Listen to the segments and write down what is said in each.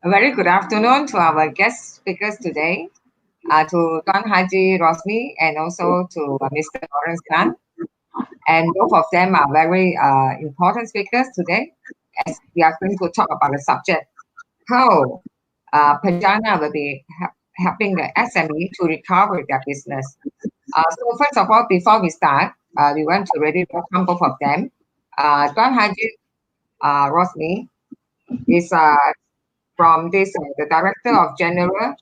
A very good afternoon to our guest speakers today, to Tuan Haji, Rosmi, and also to Mr. Lawrence Tan. And both of them are very important speakers today, as we are going to talk about the subject, how PENJANA will be helping the SME to recover their business. So first of all, before we start, we want to really welcome both of them. Tuan Haji Rosmi is from this the Director General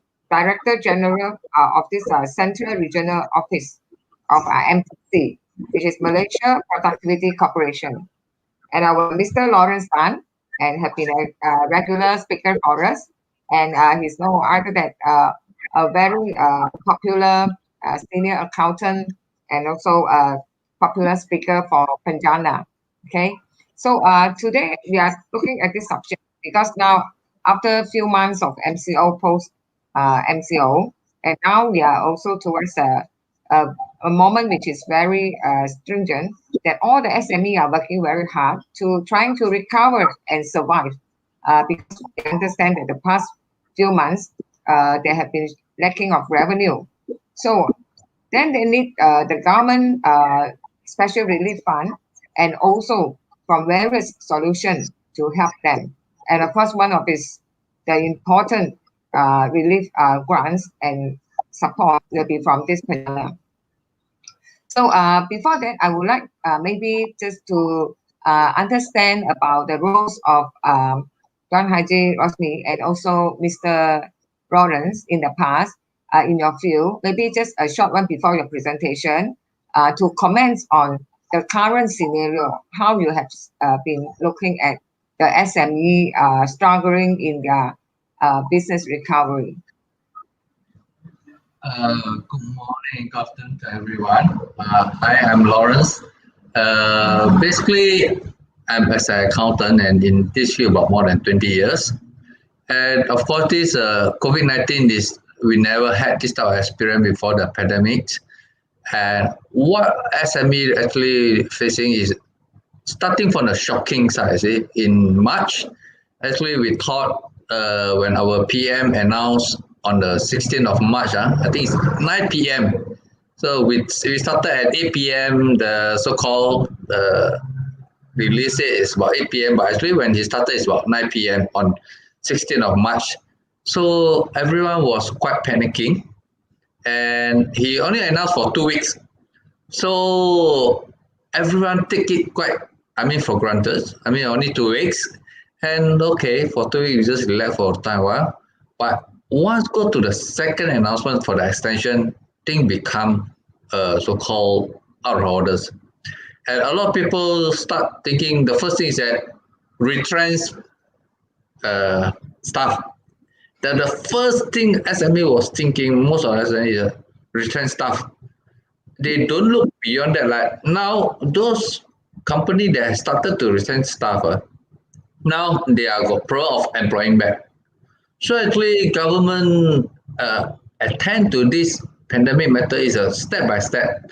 of this Central Regional Office of MPC, which is Malaysia Productivity Corporation. And our Mr. Lawrence Tan, and have been a regular speaker for us, and he's no other than a very popular senior accountant and also a popular speaker for PENJANA. Okay, so today we are looking at this subject because now after a few months of MCO post MCO, and now we are also towards a moment which is very stringent, that all the SME are working very hard to trying to recover and survive, because they understand that the past few months they have been lacking of revenue. So then they need the government special relief fund, and also from various solutions to help them. And of course, one of the important relief grants and support will be from this PENJANA. So before that, I would like maybe just to understand about the roles of Tuan Haji Rosmi and also Mr. Lawrence in the past in your field. Maybe just a short one before your presentation to comment on the current scenario, how you have been looking at the SME struggling in their business recovery. Good morning, good afternoon to everyone. Hi, I'm Lawrence. Basically, I'm as an accountant and in this field about more than 20 years. And of course, this COVID-19 we never had this type of experience before the pandemic. And what SME actually facing is starting from the shocking side. See, in March, actually we thought when our PM announced on the 16th of March, I think it's 9 p.m. So we started at 8 p.m. The so-called release is about 8 p.m. But actually when he started, it's about 9 p.m. on 16th of March. So everyone was quite panicking. And he only announced for 2 weeks. So everyone take it quite, for granted. Only 2 weeks. And okay, for 2 weeks, you just relax for a time while. But once go to the second announcement for the extension, things become so-called out of orders. And a lot of people start thinking, the first thing is that retrench staff. That the first thing SME was thinking, most of SME is retrench staff. They don't look beyond that. Like now, those companies that have started to retrench staff, now they are got pro of employing back. So actually, government attend to this pandemic matter is a step by step.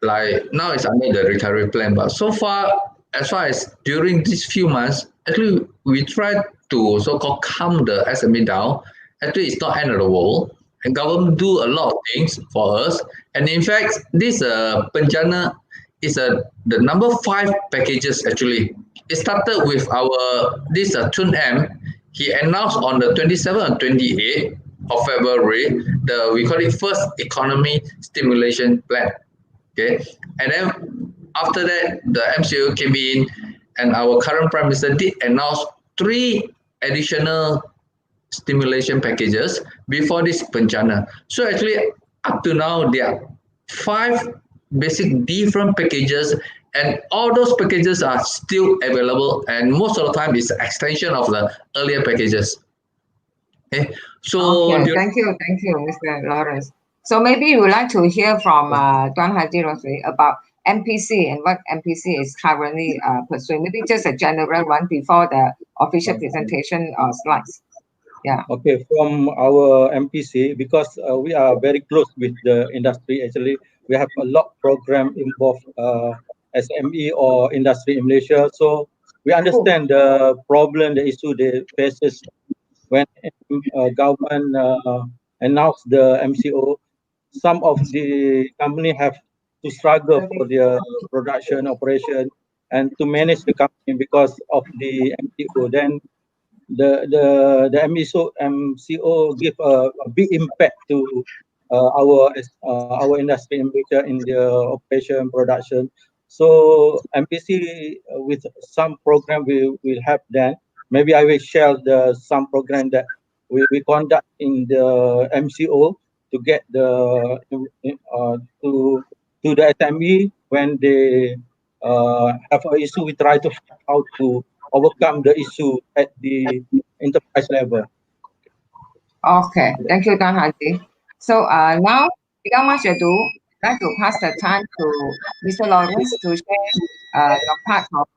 Like now it's under the recovery plan, but so far, as far as during these few months, actually we tried to so-called calm the SME down. Actually, it's not end of the world, and government do a lot of things for us. And in fact, this PENJANA is the number 5 packages actually. It started with this Tuan M. He announced on the 27th and 28th of February, we call it first economy stimulation plan. Okay, and then after that, the MCO came in, and our current Prime Minister did announce 3 additional stimulation packages before this PENJANA. So actually, up to now, there are 5 basic different packages, and all those packages are still available, and most of the time it's an extension of the earlier packages. Okay, so okay, thank you, Mr. Lawrence. So maybe you would like to hear from Tuan Haji Rosmi about MPC and what MPC is currently pursuing. Maybe just a general one before the official presentation slides. Yeah. Okay, from our MPC, because we are very close with the industry, actually, we have a lot of program involved SME or industry in Malaysia. So we understand the problem, the issue they faces when government announced the MCO, some of the company have to struggle for their production operation and to manage the company because of the MCO. Then the MCO give a big impact to our industry in future in the operation production. So MPC with some program we will have then. Maybe I will share the some program that we conduct in the MCO to get the to the SME when they have an issue. We try to find how to overcome the issue at the enterprise level. Okay, thank you, Tuan Haji. So now, without much ado, I'd like to pass the time to Mr. Lawrence to share your part of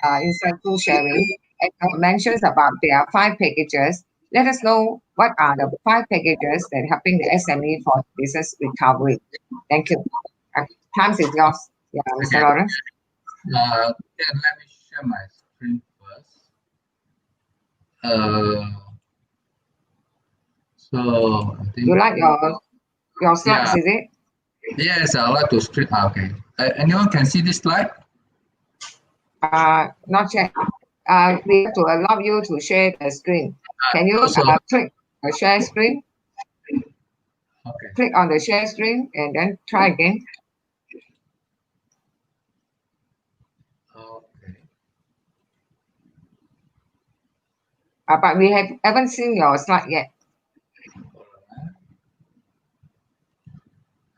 insightful sharing and mentions about there are 5 packages. Let us know what are the 5 packages that helping the SME for business recovery. Thank you. Time is yours. Yeah, Mr. Lawrence. Let me share my screen first. So I think You like your slides, is it? yes, I like to screen. Okay. Anyone can see this slide? Not yet. We have to allow you to share the screen. Can you click the share screen? Okay. Click on the share screen and then try again. Okay. But we haven't seen your slide yet.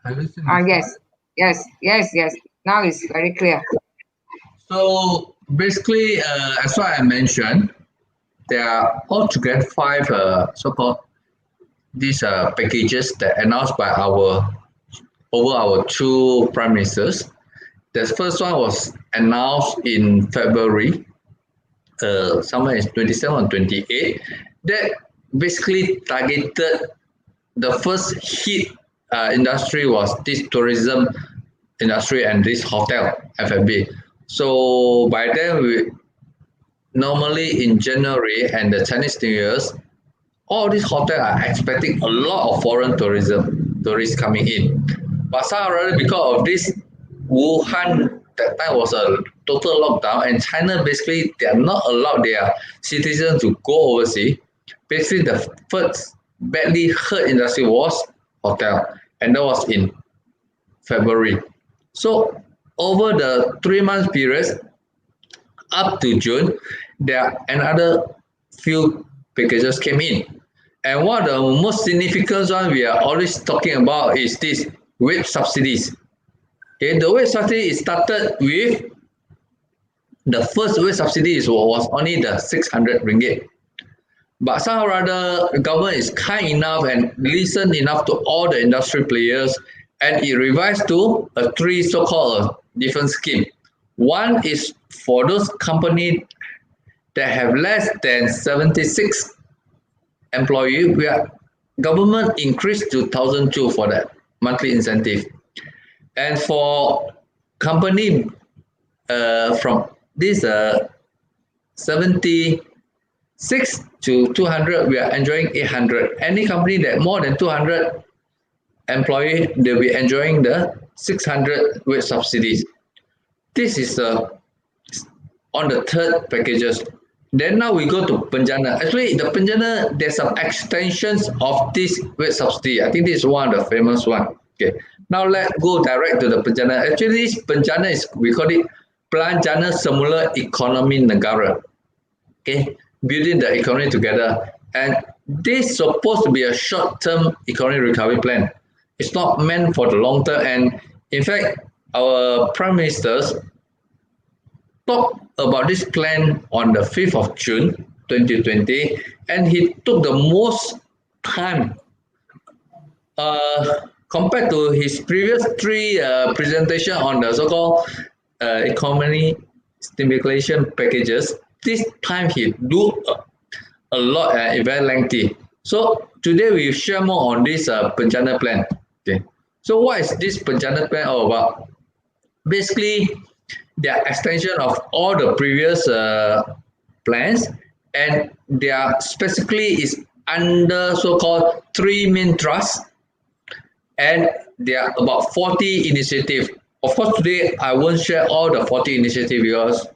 Have you seen my Yes. slide? Yes. Now it's very clear. So basically, as what I mentioned, there are altogether 5 so-called these packages that announced by our 2 prime ministers. The first one was announced in February, somewhere in 27 or 28. That basically targeted the first hit industry was this tourism industry and this hotel F&B. So by then, normally in January and the Chinese New Year's, all these hotels are expecting a lot of foreign tourists coming in. But somehow because of this, Wuhan that time was a total lockdown, and China basically they are not allowed their citizens to go overseas. Basically, the first badly hurt industry was hotel, and that was in February. So over the 3 month period up to June, there are another few packages came in. And one of the most significant one we are always talking about is this wage subsidies. Okay, the wage subsidy is started with the first wage subsidy was only the 600 ringgit. But somehow or other, the government is kind enough and listen enough to all the industry players, and it revised to a 3 so-called different scheme. One is for those companies that have less than 76 employees, where government increased to 1,002 for that monthly incentive. And for company from this 76 to 200, we are enjoying 800. Any company that more than 200 employees, they'll be enjoying the 600 wage subsidies. This is on the third packages. Then now we go to PENJANA. Actually, the PENJANA, there's some extensions of this wage subsidy. I think this is one of the famous one. Okay. Now let's go direct to the PENJANA. Actually, this PENJANA is, we call it Pelanjana Semula Ekonomi Negara. Okay, building the economy together. And this is supposed to be a short-term economic recovery plan. It's not meant for the long term. And in fact, our prime ministers talked about this plan on the 5th of June 2020, and he took the most time compared to his previous 3 presentation on the so-called economy stimulation packages. This time he do a lot and very lengthy. So today we share more on this PENJANA plan. Okay. So what is this PENJANA plan all about? Basically, they are extension of all the previous plans, and they are specifically is under so-called 3 main trusts, and there are about 40 initiatives. Of course, today I won't share all the 40 initiatives because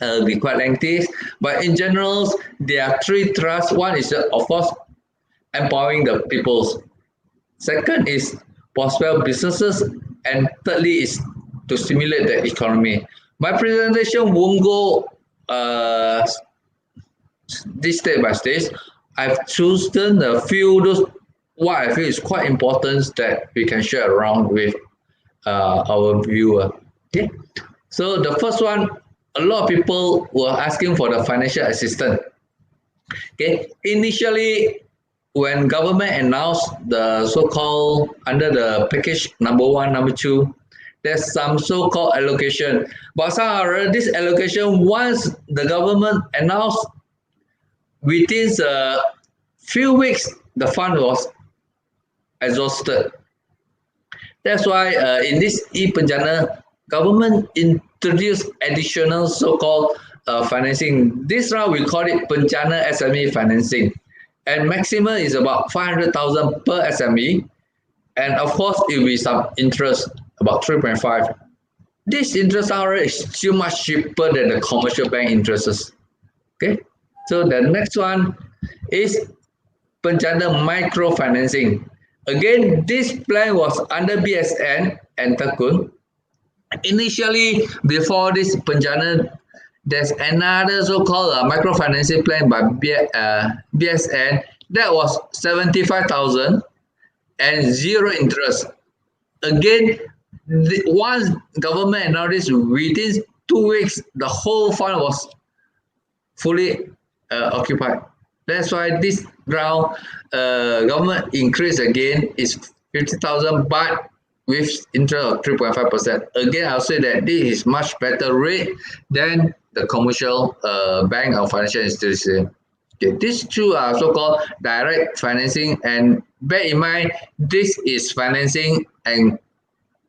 it'll be quite lengthy. But in general, there are 3 trusts. One is, of course, empowering the peoples. Second is prosper businesses, and thirdly is to stimulate the economy. My presentation won't go this step by stage. I've chosen a few those what I feel is quite important that we can share around with our viewer. Okay, so the first one, a lot of people were asking for the financial assistance. Okay, initially when government announced the so-called under the package number 1, number 2, there's some so-called allocation. But somehow this allocation, once the government announced, within a few weeks, the fund was exhausted. That's why in this ePenjana, government introduced additional so-called financing. This round we call it PENJANA SME financing, and maximum is about 500,000 per SME, and of course it will be some interest about 3.5. This interest rate is still much cheaper than the commercial bank interests. Okay, so the next one is PENJANA microfinancing. Again, this plan was under BSN and Tekun. Initially, before this PENJANA, there's another so-called microfinancing plan by BSN that was 75,000 and zero interest. Again, once government announced within 2 weeks, the whole fund was fully occupied. That's why this round government increase again is 50,000, but with interest of 3.5%. Again, I'll say that this is much better rate than the commercial bank or financial institution. Okay, these two are so-called direct financing, and bear in mind, this is financing and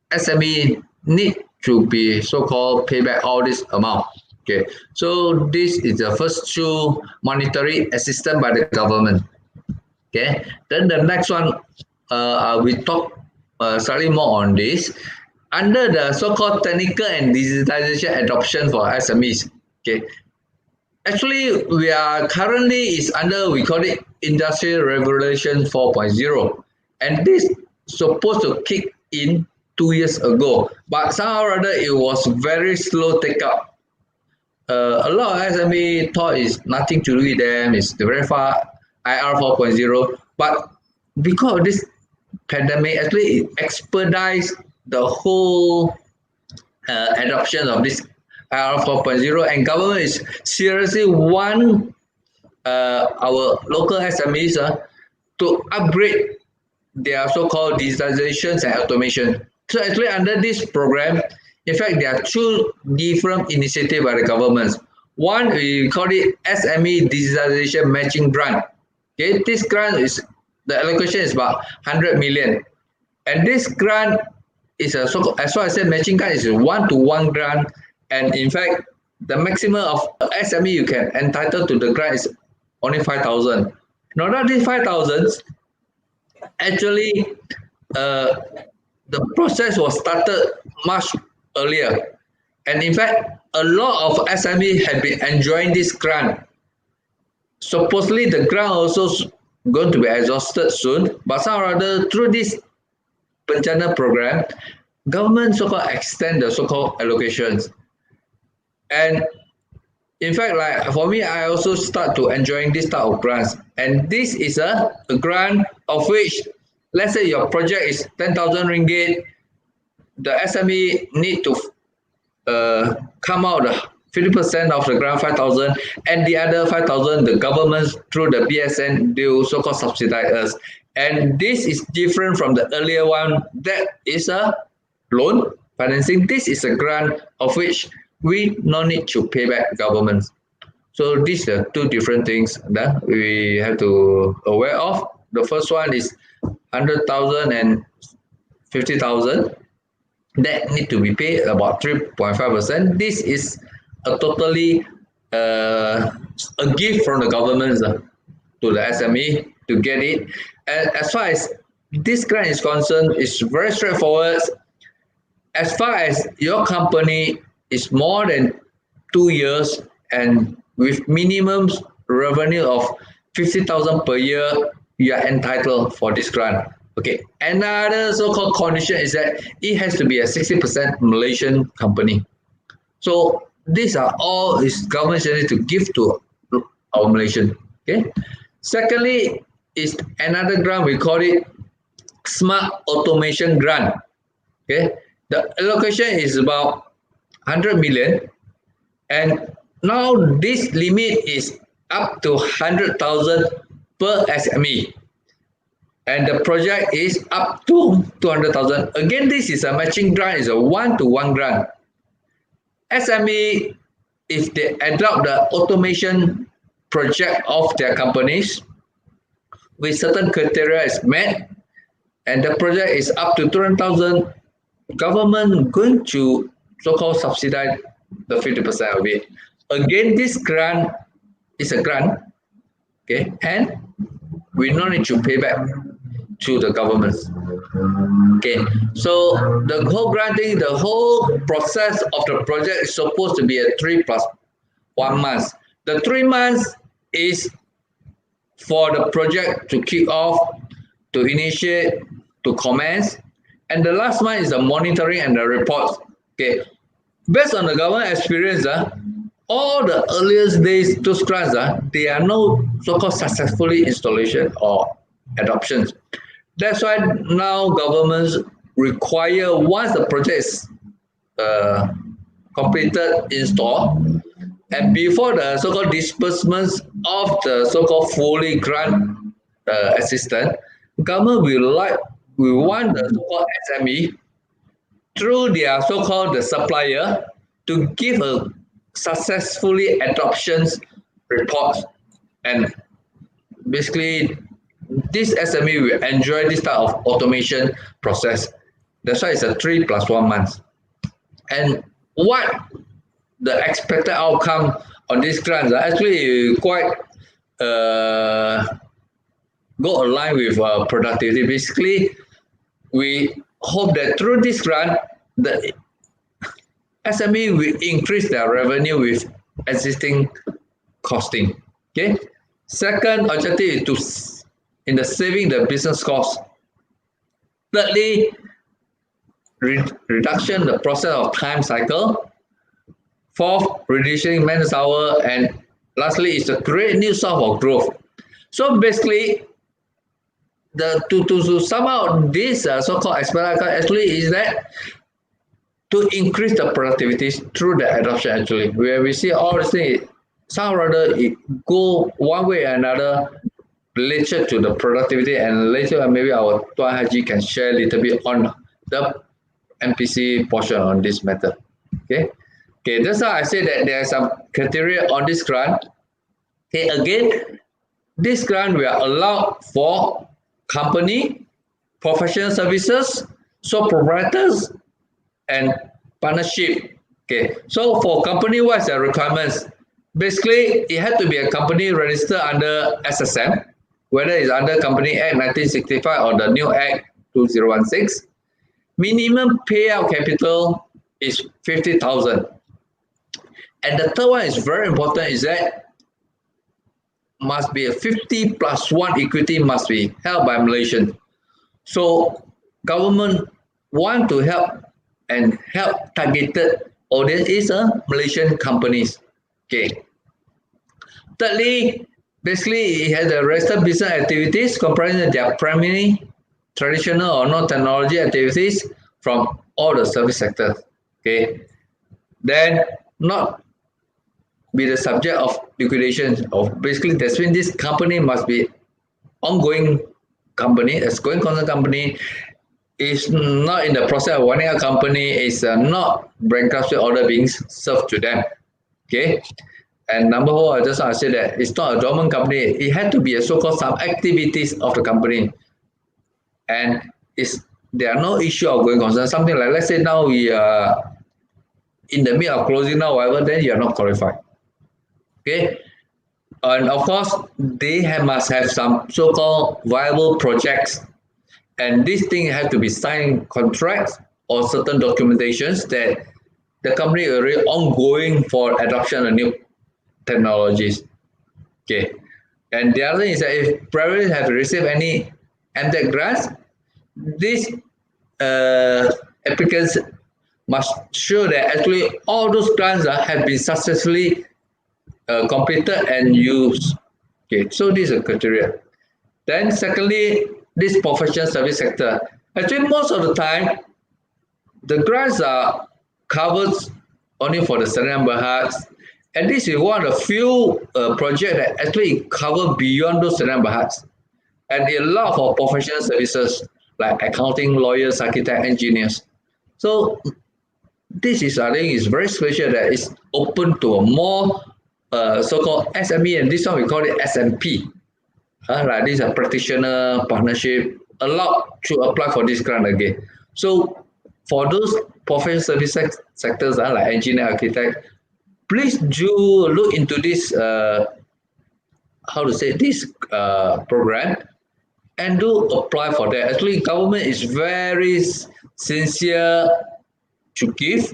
SME need to be so-called pay back all this amount. Okay, so this is the first 2 monetary assistance by the government. Okay, then the next one, we talk slightly more on this. Under the so-called technical and digitization adoption for SMEs. Okay, actually we are currently is under, we call it Industrial Revolution 4.0, and this supposed to kick in 2 years ago, but somehow or other it was very slow take up. A lot of SME thought it's nothing to do with them, it's very far IR 4.0, but because of this pandemic, actually it expedites the whole adoption of this IR 4.0, and government is seriously want our local SMEs to upgrade their so-called digitizations and automation. So actually under this program, in fact, there are 2 different initiatives by the government. One, we call it SME Digitalization Matching Grant. Okay, this grant is, the allocation is about 100 million. And this grant is a, so as I said, matching grant is a 1-to-1 grant. And in fact, the maximum of SME you can entitle to the grant is only 5,000. Now that this 5,000, actually, the process was started much earlier, and in fact a lot of SME have been enjoying this grant. Supposedly the grant also going to be exhausted soon, but somehow or other through this PENJANA program, government so-called extend the so-called allocations. And in fact, like for me, I also start to enjoying this type of grants, and this is a grant of which, let's say your project is 10,000 ringgit, the SME need to come out 50% of the grant, 5,000, and the other 5,000, the government through the BSN, they will so-called subsidize us. And this is different from the earlier one. That is a loan financing. This is a grant of which we no need to pay back government. So these are 2 different things that we have to aware of. The first one is 100,000 and 50,000 that need to be paid about 3.5%. This is a totally a gift from the government to the SME to get it. And as far as this grant is concerned, it's very straightforward. As far as your company is more than 2 years and with minimum revenue of 50,000 per year, you are entitled for this grant. Okay. Another so-called condition is that it has to be a 60% Malaysian company. So these are all is government need to give to our Malaysian. Okay. Secondly, is another grant, we call it Smart Automation Grant. Okay. The allocation is about 100 million, and now this limit is up to 100,000 per SME, and the project is up to 200,000. Again, this is a matching grant, is a one-to-one grant. SME, if they adopt the automation project of their companies with certain criteria is met, and the project is up to 200,000, government going to so-called subsidize the 50% of it. Again, this grant is a grant, okay, and we no need to pay back to the government. Okay, so the whole granting, the whole process of the project is supposed to be a 3 plus 1 month. The 3 months is for the project to kick off, to initiate, to commence, and the last one is the monitoring and the reports. Okay, based on the government experience, all the earliest days, those grants, they are no so-called successfully installation or adoptions. That's why now governments require, once the project is completed, installed, and before the so-called disbursements of the so-called fully grant assistance, government will want the so-called SME through their so-called the supplier to give a successfully adoptions reports, and basically this SME will enjoy this type of automation process. That's why it's a 3 plus 1 month. And what the expected outcome on these grants are actually quite go align with productivity. Basically, we hope that through this grant, the SME will increase their revenue with existing costing. Okay. Second objective is to in the saving the business cost. Thirdly, reduction the process of time cycle. Fourth, reducing manpower, and lastly is to create new source of growth. So basically, to sum out this so-called experience actually is that to increase the productivity through the adoption, actually, where we see all the things, some rather it go one way or another related to the productivity, and later maybe our Tuan Haji can share a little bit on the MPC portion on this matter. Okay, that's why I say that there are some criteria on this grant. Okay, again, this grant will allow for company, professional services, sole proprietors, and partnership. Okay, so for company wise requirements, basically it had to be a company registered under SSM, whether it's under Company Act 1965 or the new Act 2016. Minimum payout capital is 50,000. And the third one is very important, is that must be a 50 plus 1 equity must be held by Malaysian. So government want to help and help targeted audience is Malaysian companies. Okay. Thirdly, basically it has a registered business activities comprising their primary, traditional or non-technology activities from all the service sectors. Okay. Then not be the subject of liquidation of basically that's when this company must be ongoing company, as going concern company, is not in the process of running a company, is not bankruptcy order being served to them. Okay. And number four, I just want to say that it's not a dormant company. It had to be a so-called sub-activities of the company. And there are no issue of going concern. Something like, let's say now we are in the middle of closing now, whatever, then you are not qualified. Okay, and of course must have some so-called viable projects, and these things have to be signed contracts or certain documentations that the company is already ongoing for adoption of new technologies. Okay, and the other thing is that if privately have received any MTech grants, these applicants must show that actually all those grants have been successfully completed and used. Okay, so this is a criteria. Then secondly, this professional service sector. Actually, most of the time, the grants are covered only for the Serenam Berhad, and this is one of the few projects that actually cover beyond those Serenam Berhads. And a lot of professional services like accounting, lawyers, architect, engineers. So this is, I think, is very special that it's open to a more so-called SME, and this one we call it SMP. Like this a practitioner partnership allowed to apply for this grant again. So for those professional service sectors like engineer, architect, please do look into this program and do apply for that. Actually, government is very sincere to give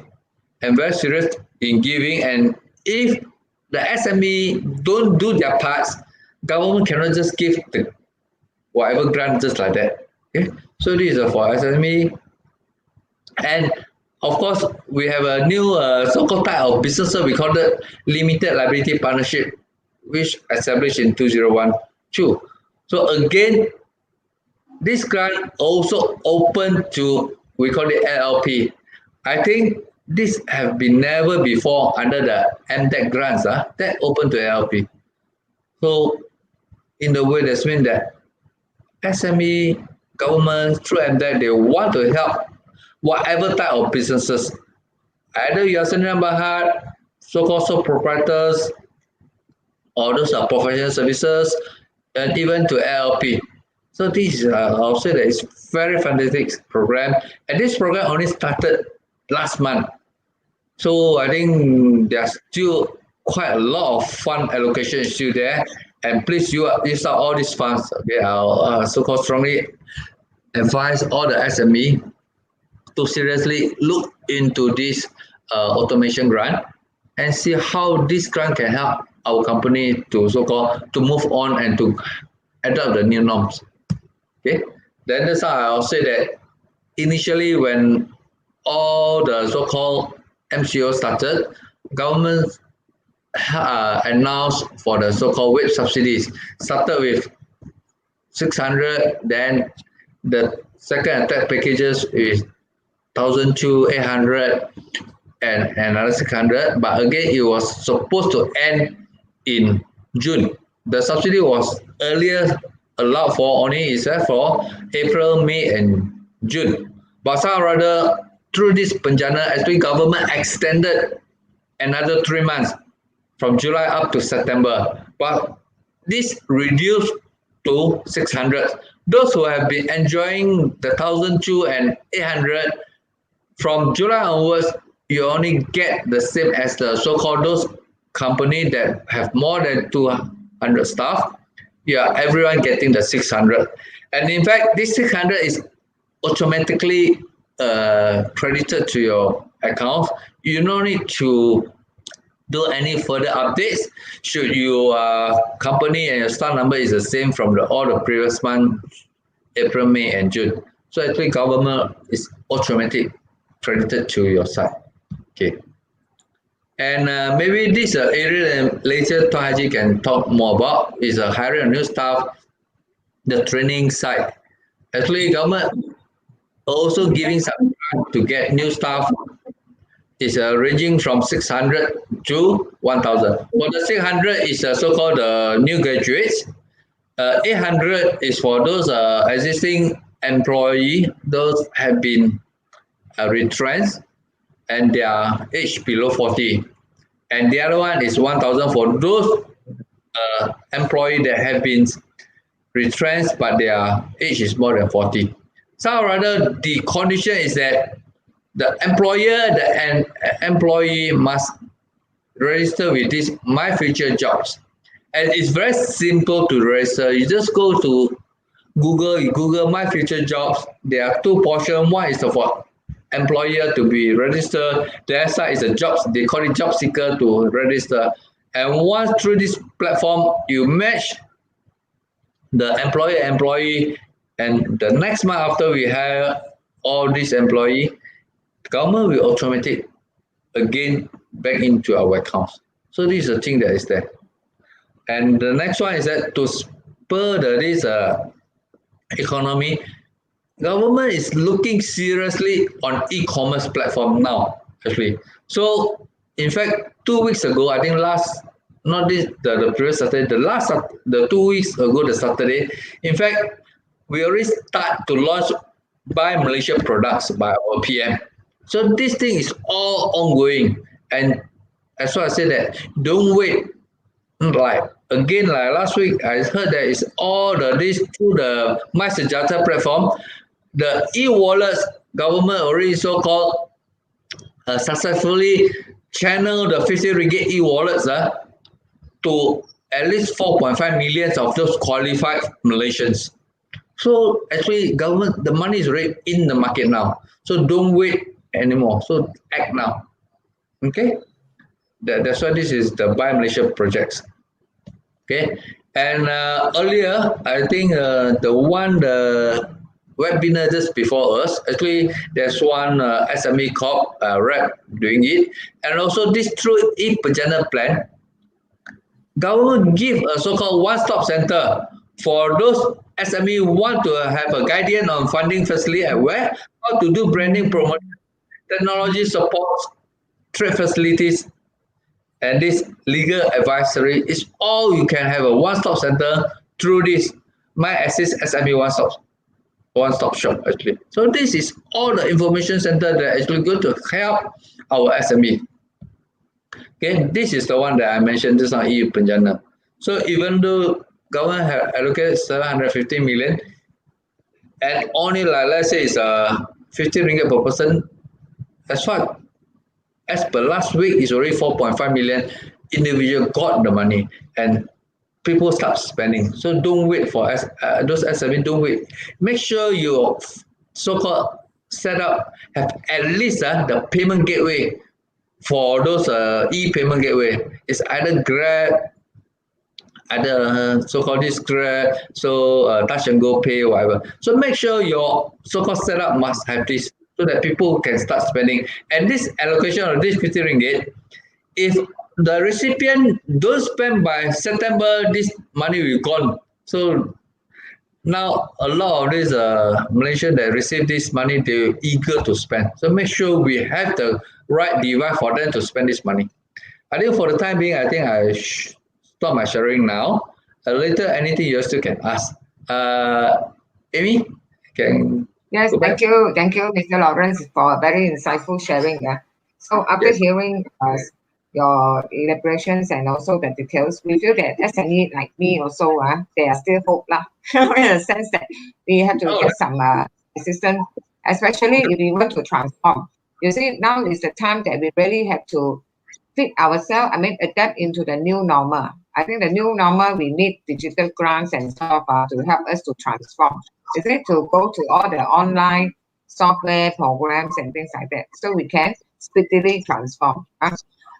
and very serious in giving. And if the SME don't do their parts, government cannot just give the whatever grant just like that. Okay, so this is for SME. And of course, we have a new so-called type of businesses. We call it limited liability partnership, which established in 2012. So again, this grant also open to, we call it LLP. I think this have been never before under the MTech grants that open to LLP. So in the way that's mean that SME government through MTech, they want to help whatever type of businesses, either you are Serenam Berhad, so-called sole proprietors, or those are professional services, and even to LLP. So this is, I'll say that it's very fantastic program, and this program only started last month. So I think there's still quite a lot of fund allocation still there, and please use up all these funds. Okay, I'll so-called strongly advise all the SME to seriously look into this automation grant and see how this grant can help our company to so-called to move on and to adopt the new norms. Okay, then that's how I'll say that initially when all the so-called MCO started, government announced for the so-called wage subsidies, started with 600, then the second and third packages is 1,800 and another 600, but again it was supposed to end in June. The subsidy was earlier allowed for only for April, May and June, but somehow rather through this PENJANA, actually government extended another 3 months from July up to September, but this reduced to 600. Those who have been enjoying the 1,200 and 800 from July onwards, you only get the same as the so-called those company that have more than 200 staff. Yeah, everyone getting the 600. And in fact, this 600 is automatically credited to your account. You don't need to do any further updates. Should your company and your staff number is the same from all the previous month, April, May, and June. So actually, government is automatic credited to your side. Okay. And maybe this area that later Tuan Haji can talk more about is hiring of new staff, the training side. Actually, government also giving some grant to get new staff is ranging from 600 to 1,000. For the 600 is so-called new graduates. 800 is for those existing employee, those have been retrenched and they are age below 40. And the other one is 1,000 for those employee that have been retrenched but their age is more than 40. So rather the condition is that the employer and employee must register with this My Future Jobs. And it's very simple to register. You just go to Google, you Google My Future Jobs. There are two portions. One is for employer to be registered. The other side is a jobs, they call it job seeker to register. And once through this platform, you match the employee, and the next month after we hire all these employee, the government will automatic again back into our accounts. So this is the thing that is there. And the next one is that to spur this economy, government is looking seriously on e-commerce platform now, actually. So in fact, 2 weeks ago, I think not this the previous Saturday, the 2 weeks ago, the Saturday, in fact, we already start to launch Buy Malaysia products by our PM. So this thing is all ongoing. And that's why I said that don't wait. Like last week, I heard that it's all this through the My Sejahtera platform, the e-wallets, government already so-called successfully channel the 50 ringgit e-wallets to at least 4.5 million of those qualified Malaysians. So actually, government, the money is already in the market now. So don't wait anymore. So act now. Okay? That's why this is the Buy Malaysia projects. Okay? And earlier, I think the webinar just before us, actually, there's one SME Corp rep doing it. And also this through PENJANA plan, government give a so-called one-stop center for those SME who want to have a guidance on funding facility and where, how to do branding, promotion, technology support, trade facilities, and this legal advisory is all you can have a one-stop center through this My Assist SME one-stop shop actually. So this is all the information center that actually going to help our SME. Okay, this is the one that I mentioned just now, PENJANA. So even though government have allocated 750 million and only let's say it's 50 ringgit per person, that's what as per last week is already 4.5 million individual got the money and people start spending. So don't wait for those SME, don't wait. Make sure your so-called setup have at least the payment gateway for those e-payment gateway. It's either Grab, either so-called this Grab, Touch and Go Pay, whatever. So make sure your so-called setup must have this so that people can start spending. And this allocation of this 50 ringgit, if the recipient don't spend by September, this money will gone. So now a lot of these Malaysians that receive this money, they're eager to spend. So make sure we have the right device for them to spend this money. I think for the time being, I think I stop my sharing now. Later, anything you still can ask. Amy, can Yes, thank you, Mr. Lawrence, for a very insightful sharing. So after hearing your elaborations and also the details, we feel that SME like me also, they are still hope in the sense that we have to get some assistance, especially if we want to transform. You see, now is the time that we really have to fit ourselves, adapt into the new normal. I think the new normal, we need digital grants and stuff to help us to transform. Is it to go to all the online software programs and things like that, so we can speedily transform.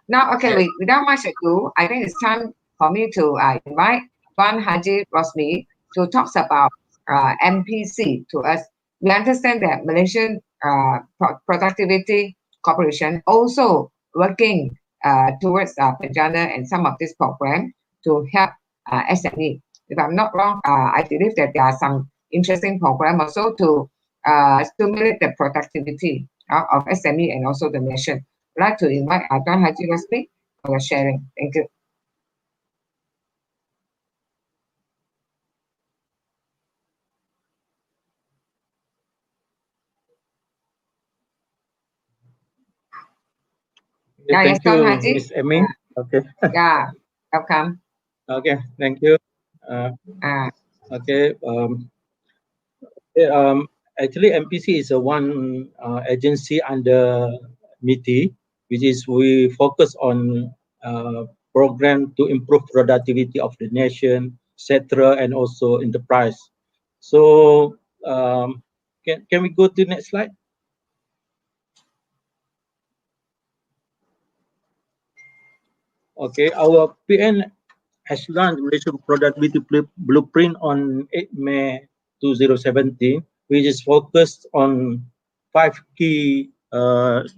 Now, okay, without much ado, I think it's time for me to invite Tuan Haji Rosmi to talk about MPC to us. We understand that Malaysian Productivity Corporation also working towards PENJANA and some of this program to help SME. If I'm not wrong, I believe that there are some interesting program also to stimulate the productivity of SME and also the nation. I'd like to invite Tuan Haji Rosmi for your sharing. Thank you. Thank you, Ms. Amy. Okay. Yeah, welcome. Okay, thank you. Okay. Actually, MPC is a one agency under MITI, which is we focus on program to improve productivity of the nation, etc., and also enterprise. So can we go to the next slide? Okay, our PN has launched Malaysia Productivity Blueprint on 8 May 2017, which is focused on 5 key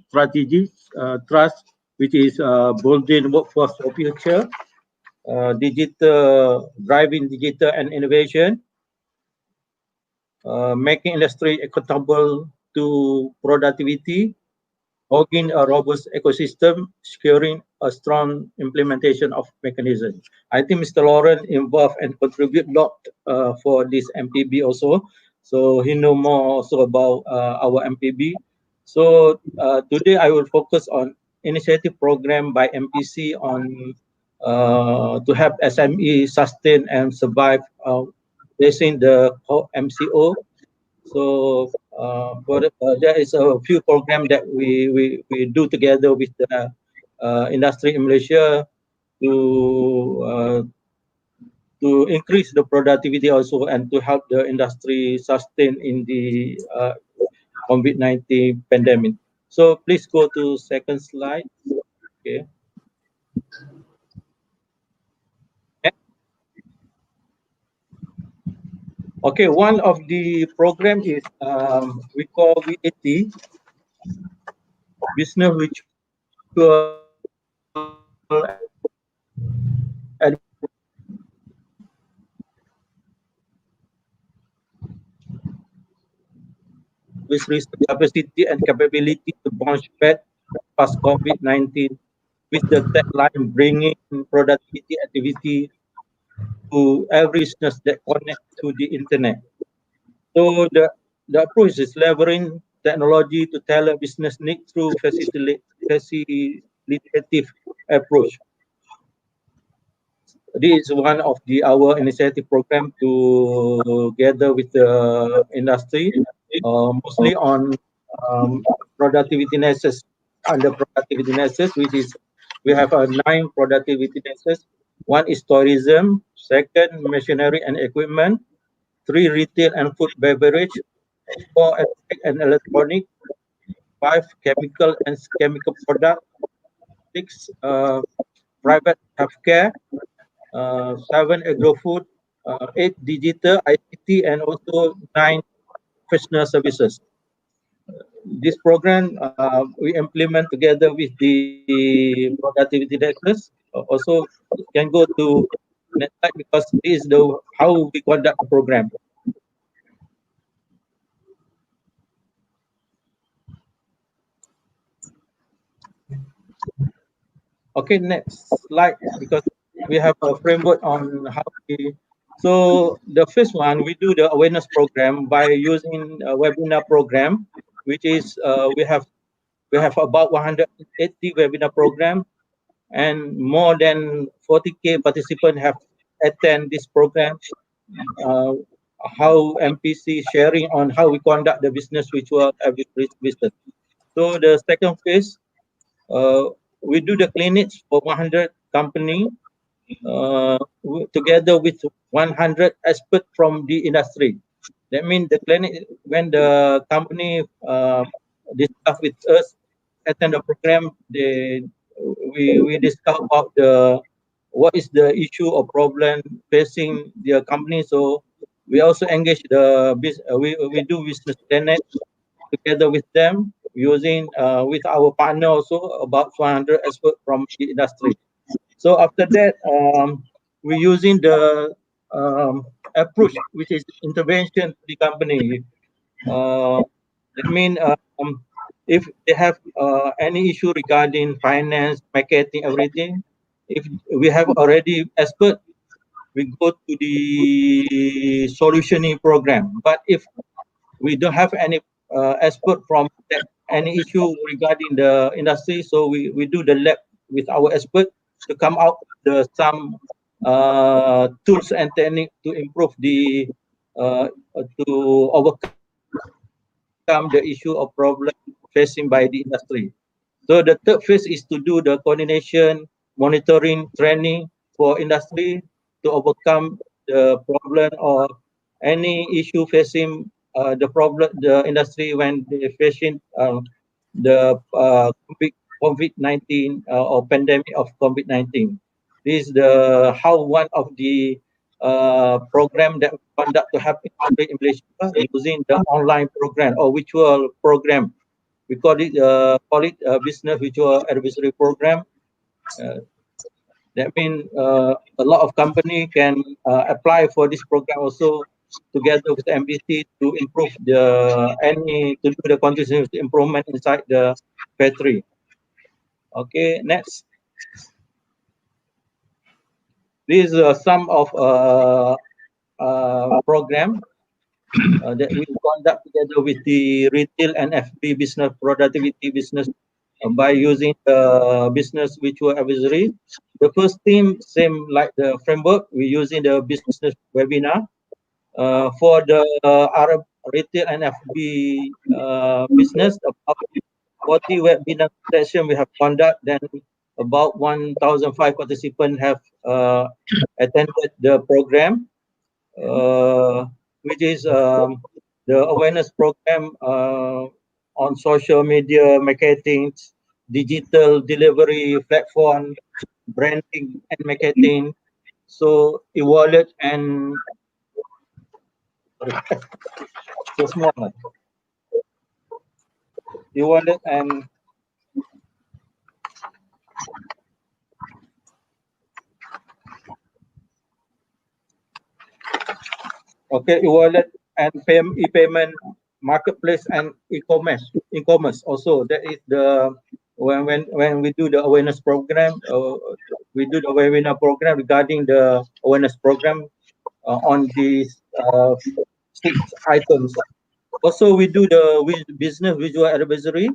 strategies, trust, which is building workforce for future, driving digital and innovation, making industry accountable to productivity, hogging a robust ecosystem, securing a strong implementation of mechanism. I think Mr. Lauren involved and contribute a lot for this MPB also. So he know more also about our MPB. So today I will focus on initiative program by MPC on to help SME sustain and survive facing the MCO. So there is a few programs that we do together with the industry in Malaysia to increase the productivity also and to help the industry sustain in the COVID-19 pandemic. So please go to second slide. Okay. Okay, one of the program is we call VAT, Business Virtual with research capacity and capability to bounce back past COVID-19 with the tagline bringing productivity activity to every business that connect to the internet. So the approach is leveraging technology to tailor business needs through facilitative approach. This is one of our initiative program together with the industry, mostly on productivity nexus. Under productivity nexus, which is we have 9 productivity nexus. One is tourism, second machinery and equipment, 3 retail and food beverage, 4 and electronic, 5 chemical and chemical product, 6 private healthcare, 7 agro-food, 8 digital ICT, and also 9 professional services. This program we implement together with the productivity nexus. Also can go to next slide because this is the how we conduct the program. Okay, next slide because we have a framework on how we. So the first one, we do the awareness program by using a webinar program, which is we have about 180 webinar program, and more than 40K participants have attend this program. How MPC sharing on how we conduct the business virtual every business. So the second phase, we do the clinics for 100 company together with 100 experts from the industry. That means the clinic, when the company discuss with us, attend the program, we discuss about what is the issue or problem facing their company. So we also engage we do business planet together with them using with our partner also about 100 experts from the industry. So after that, we're using the approach, which is intervention to the company. That means if they have any issue regarding finance, marketing, everything, if we have already expert, we go to the solutioning program. But if we don't have any expert from that, any issue regarding the industry, so we do the lab with our expert to come out the some tools and technique to improve the to overcome the issue of problem facing by the industry. So the third phase is to do the coordination with monitoring training for industry to overcome the problem or any issue facing the industry when they facing the COVID-19 or pandemic of COVID-19. This is the how one of the program that we conduct to help industry in Malaysia using the online program or virtual program. We call it business virtual advisory program. That means a lot of company can apply for this program also together with the MBC to improve to do the continuous improvement inside the factory. Okay, next. This is some of program that we conduct together with the retail and FB business productivity business by using the business virtual advisory. The first team, same like the framework, we're using the business webinar. For the Arab retail and FB business, about 40 webinar session we have conduct. Then about 1,005 participants have attended the program, which is the awareness program on social media marketing, digital delivery platform, branding and marketing. So e-wallet and so small. E-wallet and okay, e-wallet and e-payment marketplace and e-commerce also. That is the when we do the awareness program, we do the webinar program regarding the awareness program on these 6 items. Also, we do the business visual advisory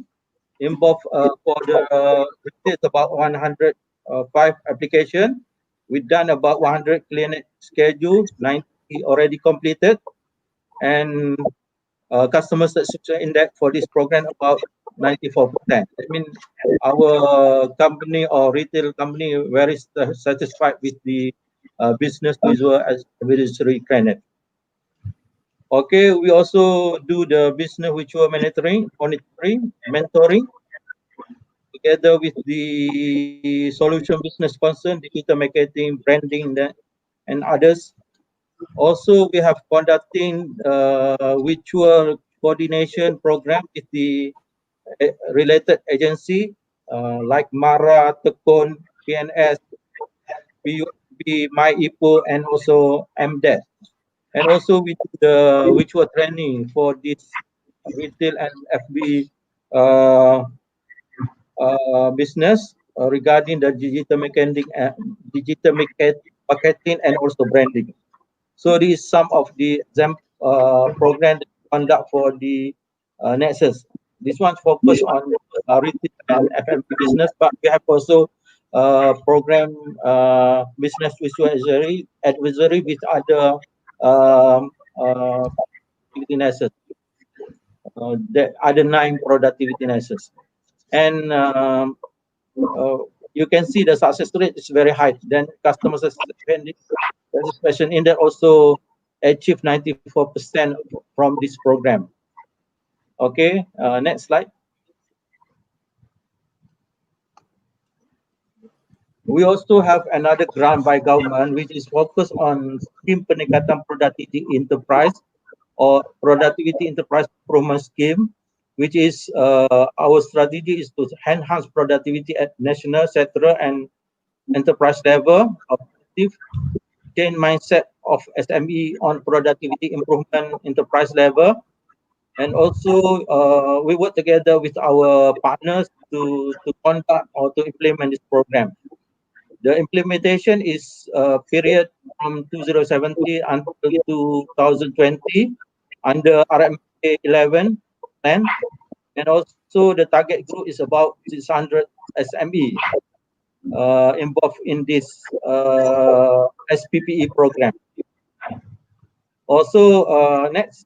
involve for the it's about 105 application. We've done about 100 clinic schedule, 90 already completed, and customer satisfaction index for this program about 94%. I mean, our company or retail company very satisfied with the business visual advisory clinic. Okay, we also do the business virtual monitoring, mentoring, together with the solution business concern, digital marketing, branding, and others. Also, we have conducting virtual coordination program with the related agency like MARA, Tekun, PNS, PUB, MyIPO, and also MDES. And also we do the virtual training for this retail and FB business regarding the digital marketing, marketing and also branding. So this is some of the program that we conduct for the Nexus. This one focus on retail and FMB business, but we have also program business visual advisory with other productivity nexus. The other 9 productivity nexus. And you can see the success rate is very high. Then customer satisfaction index also achieved 94% from this program. Okay, next slide. We also have another grant by government which is focused on Skim Peningkatan Produktiviti Enterprise or Productivity Enterprise Improvement Scheme, which is our strategy is to enhance productivity at national, sector, and enterprise level, objective, change mindset of SME on productivity improvement enterprise level, and also we work together with our partners to conduct or to implement this program. The implementation is period from 2017 until 2020 under RMA 11 plan, and also the target group is about 600 SME involved in this SPPE program. Also, next.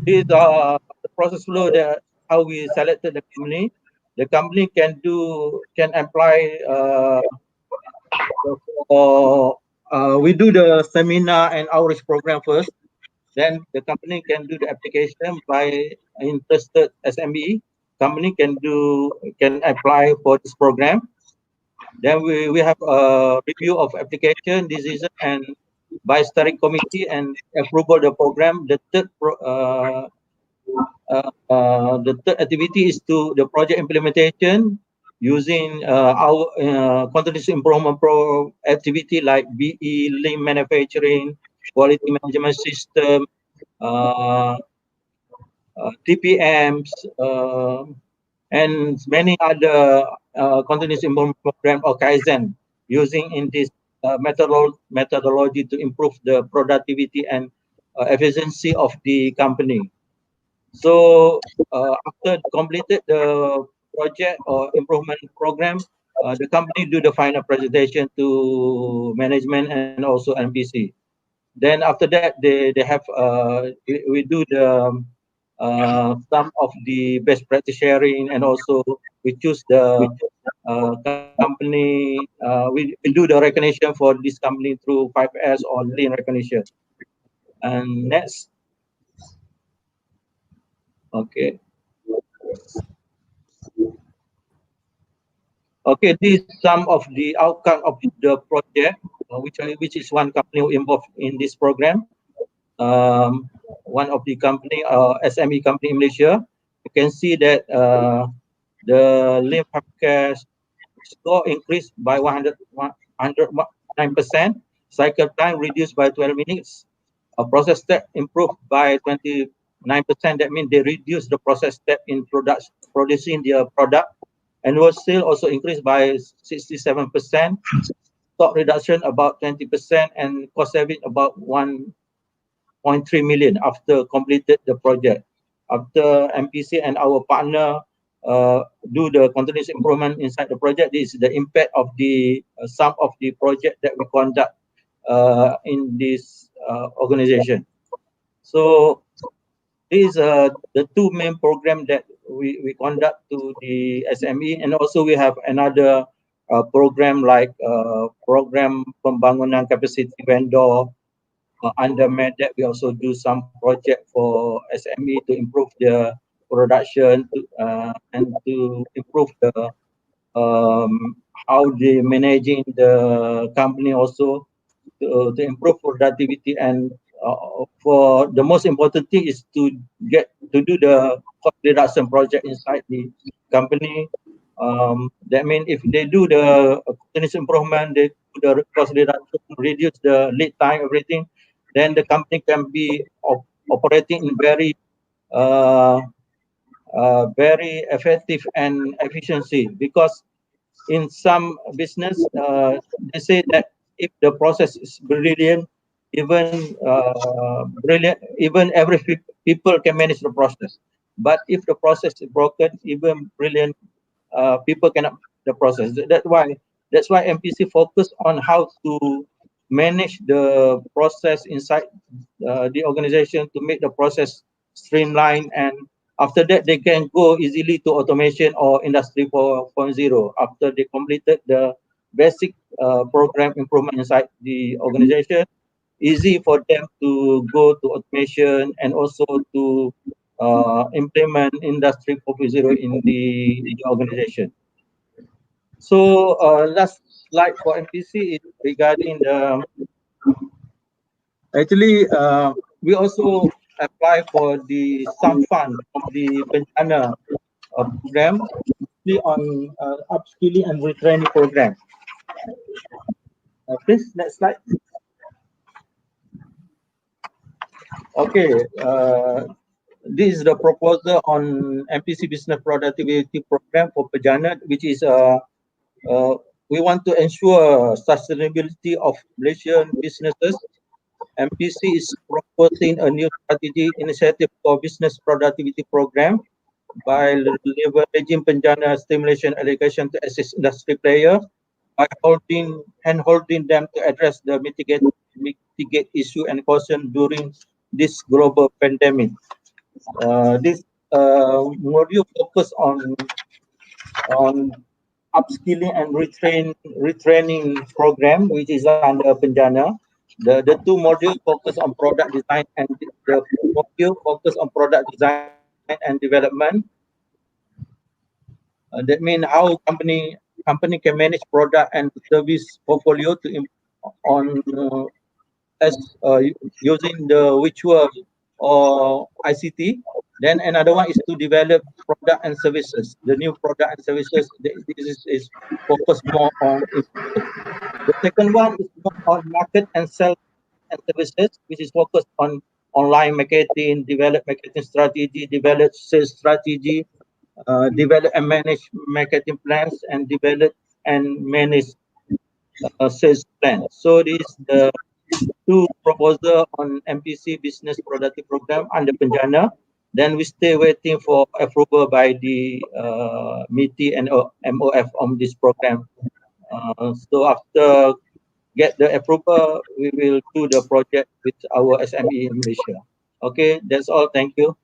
These are the process flow that how we selected the company. The company can apply we do the seminar and outreach program first. Then the company can do the application by interested SME. Company can apply for this program. Then we have a review of application, decision, and by steering committee and approval the program. The third activity is to the project implementation using our continuous improvement activity like BE, lean manufacturing, quality management system, uh, TPMs, and many other continuous improvement program or Kaizen using in this methodology to improve the productivity and efficiency of the company. So after completed the project or improvement program, the company do the final presentation to management and also MPC. Then after that, they have we do the some of the best practice sharing, and also we choose the company. We do the recognition for this company through 5S or lean recognition. And next, okay. Okay, this is some of the outcome of the project, which is one company involved in this program. One of the company, SME company in Malaysia. You can see that the lean healthcare score increased by 109%. Cycle time reduced by 12 minutes. Process step improved by 29%. That means they reduced the process step in producing their product. Annual sale also increased by 67%. Stock reduction about 20%, and cost saving about 1.3 million after completed the project. After MPC and our partner do the continuous improvement inside the project, this is the impact of the some of the project that we conduct in this organization. So these are the two main program that we conduct to the SME, and also we have another program like program pembangunan capacity vendor under MEDEK. We also do some project for SME to improve their production and to improve the how they managing the company, also to improve productivity. And for the most important thing is to do the cost reduction project inside the company. That means if they do the continuous improvement, they do the cost reduction, reduce the lead time, everything, then the company can be operating in very very effective and efficiency. Because in some business, they say that if the process is brilliant, even every people can manage the process. But if the process is broken, even brilliant people cannot the process. That's why MPC focus on how to manage the process inside the organization to make the process streamlined, and after that they can go easily to automation or industry 4.0 after they completed the basic program improvement inside the organization. Easy for them to go to automation and also to implement industry 4.0 in the organization. So last slide for MPC is regarding the actually we also apply for the some fund of the PENJANA program, mostly on upskilling and retraining program. Please, next slide. Okay, this is the proposal on MPC Business Productivity Program for PENJANA, which is we want to ensure sustainability of Malaysian businesses. MPC is proposing a new strategy initiative for business productivity program by leveraging PENJANA stimulation allocation to assist industry players by holding them to address the mitigate issue and caution during this global pandemic. This module focus on upskilling and retraining program, which is under Penjana. The two modules focus on product design, and the module focus on product design and development. That means how company can manage product and service portfolio on as using the virtual or ICT. Then another one is to develop product and services. The new product and services, this is focused more on. The second one is more on market and sales and services, which is focused on online marketing, develop marketing strategy, develop sales strategy, develop and manage marketing plans, and develop and manage sales plans. So this is the two proposal on MPC Business Productivity Program under Penjana. Then we stay waiting for approval by the MITI and MOF on this program. So after get the approval, we will do the project with our SME in Malaysia. Okay, that's all. Thank you.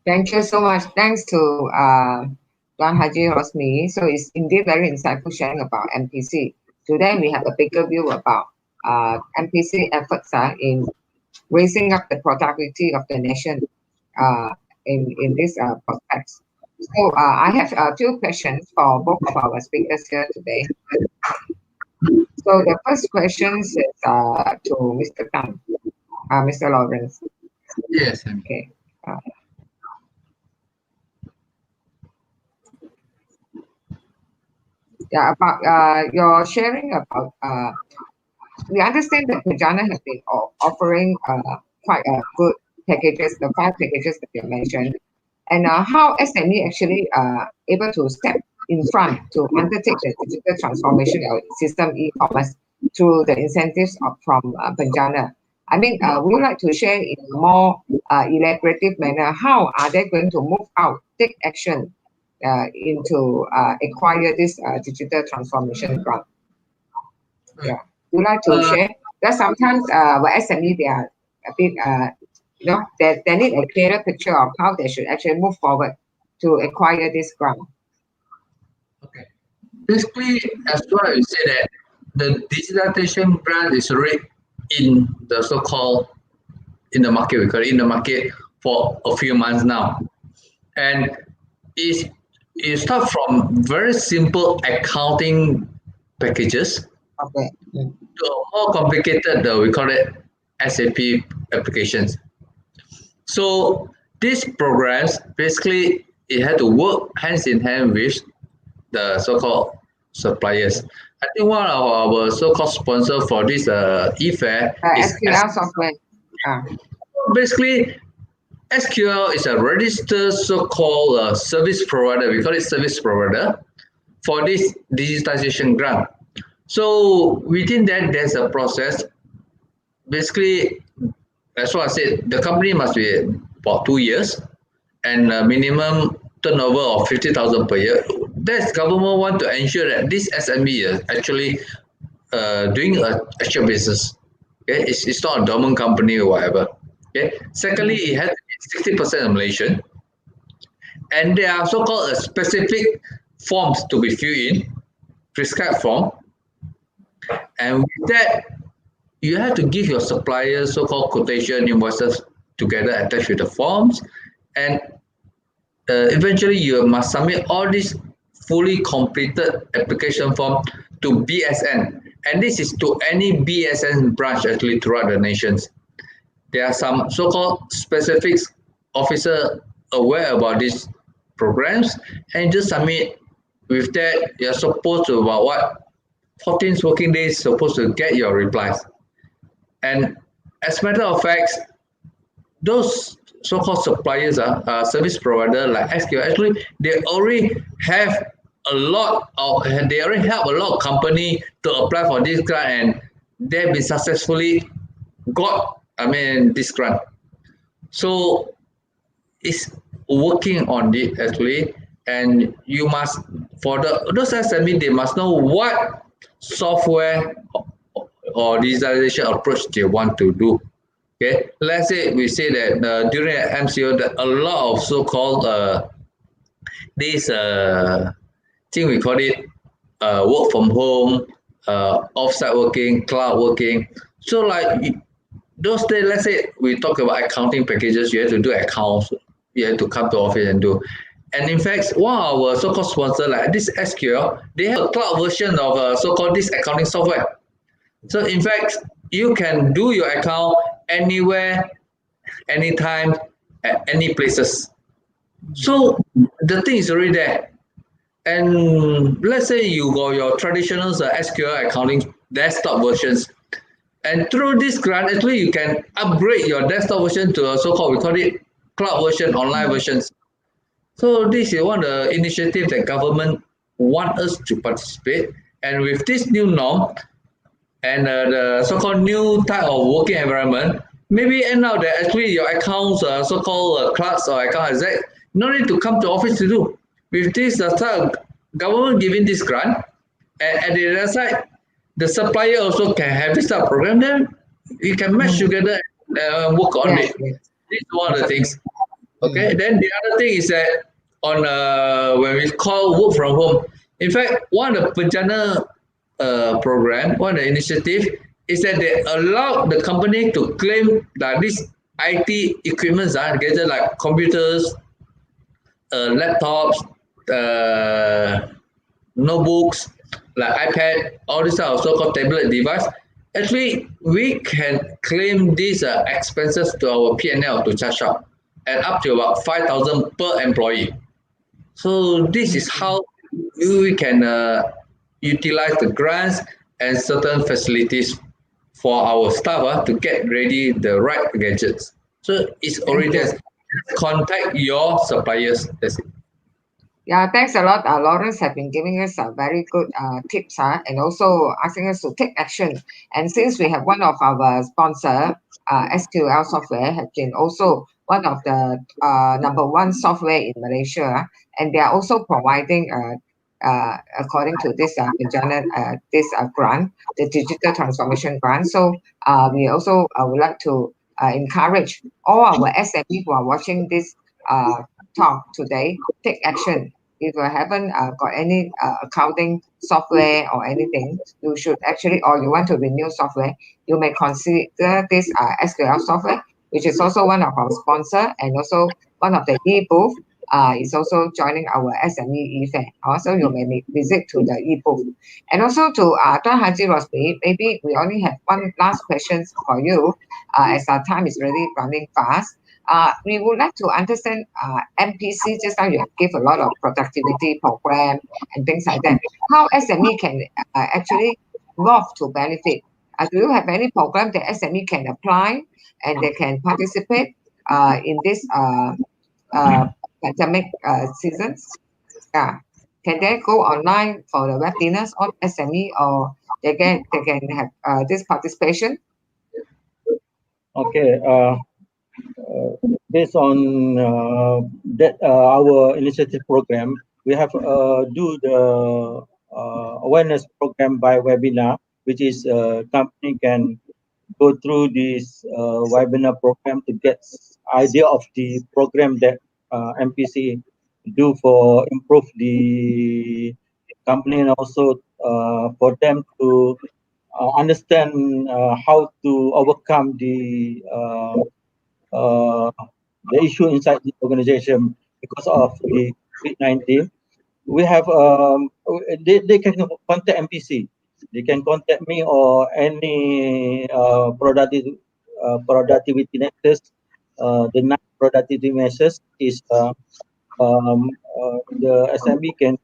Thank you so much. Thanks to Tuan Haji Rosmi. So it's indeed very insightful sharing about MPC. Today we have a bigger view about MPC efforts in raising up the productivity of the nation in this prospects. So I have two questions for both of our speakers here today. So the first question is to Mr. Tan, Mr. Lawrence. Yes. Okay. Yeah, about your sharing about we understand that Penjana has been offering quite good packages, the 5 packages that you mentioned, and how SME actually able to step in front to undertake the digital transformation of system e-commerce through the incentives from Penjana. I mean, we would like to share in a more elaborative manner how are they going to move out, take action into acquire this digital transformation grant. Yeah, would like to share that sometimes with SME they are a bit they need a clearer picture of how they should actually move forward to acquire this grant. Okay. Basically, as well as say that the digitalization grant is already in the so-called in the market. We call it in the market for a few months now, and it starts from very simple accounting packages to more complicated, we call it SAP applications. So these programs, basically, it had to work hands in hand with the so-called suppliers. I think one of our so-called sponsors for this eFair is SQL software. Basically, SQL is a registered so-called service provider. We call it service provider for this digitization grant. So within that, there's a process. Basically, as what I said, the company must be about 2 years and a minimum turnover of 50,000 per year. That's government want to ensure that this SME is actually doing an actual business. Okay, it's not a dormant company or whatever. Okay. Secondly, it has to be 60% Malaysian, and there are so-called specific forms to be filled in, prescribed form, and with that, you have to give your suppliers so-called quotation invoices together attached with the forms, and eventually you must submit all these fully completed application form to BSN, and this is to any BSN branch actually throughout the nations. There are some so-called specific officer aware about these programs, and just submit. With that, you're supposed to about 14 working days supposed to get your replies. And as a matter of fact, those so-called suppliers, service provider like SQL, actually they already have a lot of, they already help a lot of company to apply for this grant, and they've been successfully got, this grant. So it's working on it actually, and you must, for those SME, they must know what software or digitalization approach they want to do. Okay, let's say we say that during MCO, that a lot of so-called this thing we call it work from home, offsite working, cloud working. So like those days, let's say we talk about accounting packages, you have to do accounts, you have to come to office and do. And in fact, one of our so-called sponsor, like this SQL, they have a cloud version of so-called this accounting software. So in fact, you can do your account anywhere, anytime, at any places. So the thing is already there. And let's say you got your traditional SQL accounting desktop versions. And through this grant, actually you can upgrade your desktop version to a so-called, we call it cloud version, online versions. So this is one of the initiatives that government want us to participate. And with this new norm and the so-called new type of working environment, maybe end up that actually your accounts, so-called clerks or account exec, no need to come to office to do. With this government giving this grant, and at the other side, the supplier also can have this type of program, then you can match together and work on Yes, it. yes. This is one of the things. Okay, then the other thing is that on when we call work from home, in fact, one of the PENJANA program, one of the initiative is that they allow the company to claim that these IT equipments are together like computers, laptops, notebooks, like iPad, all these are so-called tablet device. Actually, we can claim these expenses to our P&L to charge up, and up to about 5,000 per employee. So this is how we can utilize the grants and certain facilities for our staff to get ready the right gadgets. So it's already there. Contact your suppliers. That's it. Yeah, thanks a lot. Lawrence have been giving us very good tips and also asking us to take action. And since we have one of our sponsor, SQL software, has been also one of the number one software in Malaysia, and they are also providing, according to this PENJANA, this grant, the digital transformation grant. So we also would like to encourage all our SME who are watching this talk today, take action. If you haven't got any accounting software or anything, you should actually, or you want to renew software, you may consider this SQL software, which is also one of our sponsor and also one of the e-booth is also joining our SME eFair. Also, you may visit to the e-booth. And also to Tuan Haji Rosmi, maybe we only have one last question for you as our time is really running fast. We would like to understand MPC. Just now you have give a lot of productivity program and things like that. How SME can actually move to benefit? Do you have any program that SME can apply and they can participate in this pandemic seasons? Yeah. Can they go online for the webinars on SME or they can have this participation? Okay. Based on that our initiative program, we have do the awareness program by webinar, which is company can go through this webinar program to get idea of the program that MPC do for improve the company, and also for them to understand how to overcome the issue inside the organization because of the COVID-19. We have they can contact MPC. They can contact me or any productivity nexus. The productivity nexus is the SME can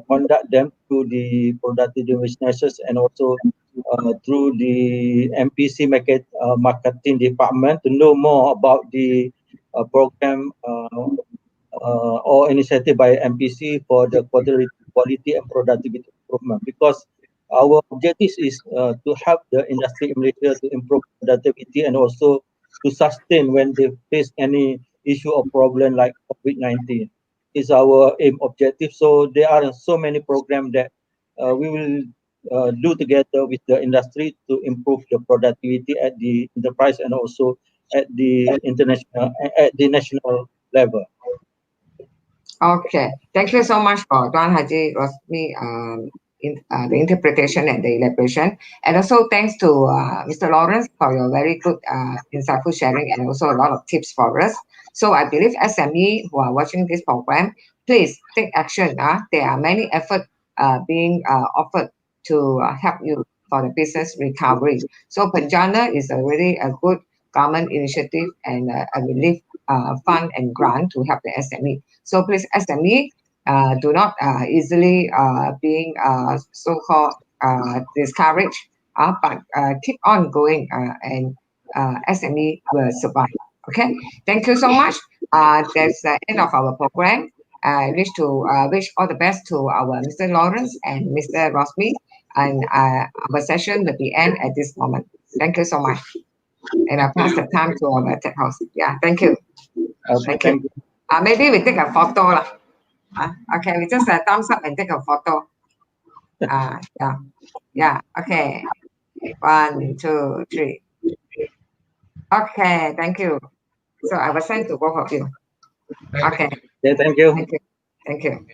conduct them through the productivity nexus and also through the MPC marketing department to know more about the program or initiative by MPC for the quality and productivity improvement, because our objective is to help the industry in Malaysia to improve productivity and also to sustain when they face any issue or problem like COVID-19 is our aim objective. So there are so many programs that we will do together with the industry to improve the productivity at the enterprise and also at the national level. Okay, thank you so much for Tuan Haji Rosmi the interpretation and the elaboration, and also thanks to Mr. Lawrence for your very good insightful sharing and also a lot of tips for us. So I believe SME who are watching this program, please take action. There are many efforts being offered to help you for the business recovery. So PENJANA is a really a good government initiative and a relief fund and grant to help the SME. So please, SME, do not easily being so-called discouraged, but keep on going and SME will survive. Okay, thank you so much. That's the end of our program. I wish to wish all the best to our Mr. Lawrence and Mr. Rosmi, and our session will be end at this moment. Thank you so much. And I'll pass the time to our tech house. Yeah, thank you. Okay, Thank you. Maybe we take a photo lah. Okay, we just thumbs up and take a photo. Yeah. Okay. 1, 2, 3. Okay, thank you. So I will send to both of you. Okay. Yeah, thank you. Thank you.